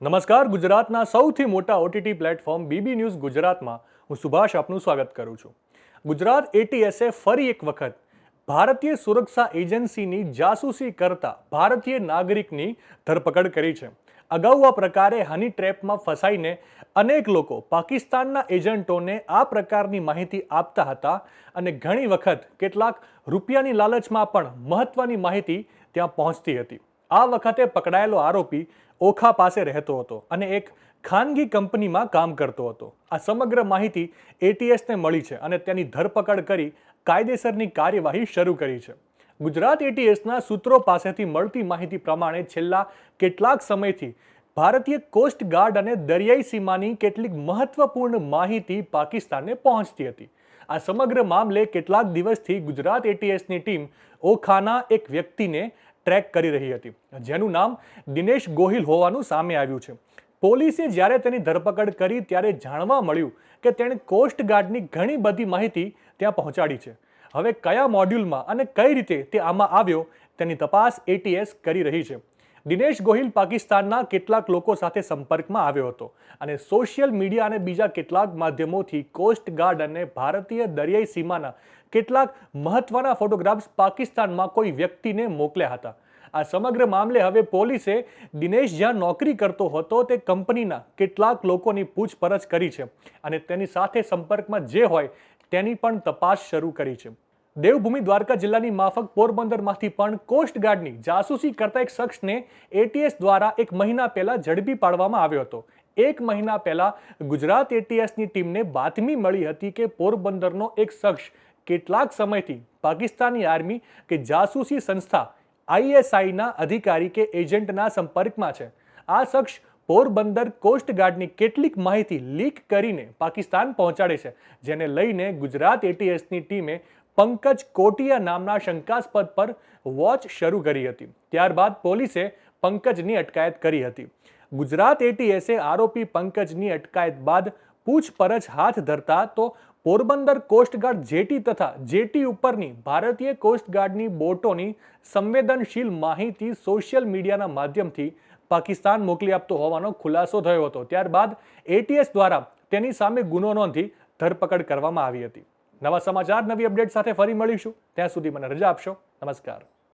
નમસ્કાર, ગુજરાતના સૌથી મોટા ઓટીટી પ્લેટફોર્મ બીબી ન્યૂઝ ગુજરાતમાં હું સુભાષ આપનું સ્વાગત કરું છું। ગુજરાત એટીએસે ફરી એક વખત ભારતીય સુરક્ષા એજન્સીની જાસૂસી કરતા ભારતીય નાગરિકની ધરપકડ કરી છે। અગાઉ આ પ્રકારે હની ટ્રેપમાં ફસાઈને અનેક લોકો પાકિસ્તાનના એજન્ટોને આ પ્રકારની માહિતી આપતા હતા અને ઘણી વખત કેટલાક રૂપિયાની લાલચમાં પણ મહત્વની માહિતી ત્યાં પહોંચતી હતી। આ વખતે પકડાયેલો આરોપી ઓખા પાસે રહેતો હતો અને એક ખાનગી કંપનીમાં કામ કરતો હતો। આ સમગ્ર માહિતી એટીએસને મળી છે અને તેની ધરપકડ કરી કાયદેસરની કાર્યવાહી શરૂ કરી છે। ગુજરાત એટીએસના સૂત્રો પાસેથી મળતી માહિતી પ્રમાણે છેલ્લા કેટલાક સમયથી ભારતીય કોસ્ટ ગાર્ડ અને દરિયાઈ સીમાની કેટલીક મહત્વપૂર્ણ માહિતી પાકિસ્તાનને પહોંચતી હતી। આ સમગ્ર મામલે કેટલાક દિવસથી ગુજરાત એટીએસની ટીમ ઓખાના એક વ્યક્તિને ટ્રેક કરી રહી હતી, જેનું નામ દિનેશ ગોહિલ હોવાનું સામે આવ્યું છે। પોલીસે જ્યારે તેની ધરપકડ કરી ત્યારે જાણવા મળ્યું કે તેણે કોસ્ટ ગાર્ડની ઘણી બધી માહિતી ત્યાં પહોંચાડી છે। હવે કયા મોડ્યુલમાં અને કઈ રીતે તે આમાં આવ્યો તેની તપાસ એટીએસ કરી રહી છે। દિનેશ ગોહિલ પાકિસ્તાનના કેટલાક લોકો સાથે સંપર્કમાં આવ્યો હતો અને સોશિયલ મીડિયા અને બીજા કેટલાક માધ્યમોથી કોસ્ટ ગાર્ડ અને ભારતીય દરિયાઈ સીમાના કેટલાક મહત્વના ફોટોગ્રાફ્સ પાકિસ્તાનમાં કોઈ વ્યક્તિને મોકલ્યા હતા। આ સમગ્ર મામલે હવે પોલીસે દિનેશ જ્યાં નોકરી કરતો હતો તે કંપનીના કેટલાક લોકોની પૂછપરછ કરી છે અને તેની સાથે સંપર્કમાં જે હોય તેની પણ તપાસ શરૂ કરી છે। દેવભૂમિ દ્વારકા જિલ્લાની માફક પોરબંદરમાંથી પણ કોસ્ટ ગાર્ડની જાસૂસી કરતા એક શખ્સને એટીએસ દ્વારા એક મહિના પહેલા ઝડપી પાડવામાં આવ્યો હતો। એક મહિના પહેલા ગુજરાત એટીએસની ટીમને બાતમી મળી હતી કે પોરબંદરનો એક શખ્સ કેટલાક સમયથી પાકિસ્તાની આર્મી કે જાસૂસી સંસ્થા આઈએસઆઈના અધિકારી કે એજન્ટના સંપર્કમાં છે। આ શખ્સ પોરબંદર કોસ્ટ ગાર્ડની કેટલીક માહિતી લીક કરીને પાકિસ્તાન પહોંચાડે છે, જેને લઈને ગુજરાત એટીએસની ટીમે પંકજ કોટિયા નામના શંકાસ્પદ પર વોચ શરૂ કરી હતી। ત્યારબાદ પોલીસે પંકજની અટકાયત કરી હતી। ગુજરાત એટીએસે આરોપી પંકજની અટકાયત બાદ પૂછપરછ હાથ ધરતા તો પોરબંદર કોસ્ટગાર્ડ જેટી તથા જેટી ઉપરની ભારતીય કોસ્ટગાર્ડની બોટોની સંવેદનશીલ માહિતી સોશિયલ મીડિયાના માધ્યમથી પાકિસ્તાન મોકલી આપતો હોવાનો ખુલાસો થયો હતો। ત્યારબાદ એટીએસ દ્વારા તેની સામે ગુનો નોંધી ધરપકડ કરવામાં આવી હતી। નવા સમાચાર, નવી અપડેટ સાથે ફરી મળીશું। ત્યાં સુધી મને રજા આપશો। નમસ્કાર।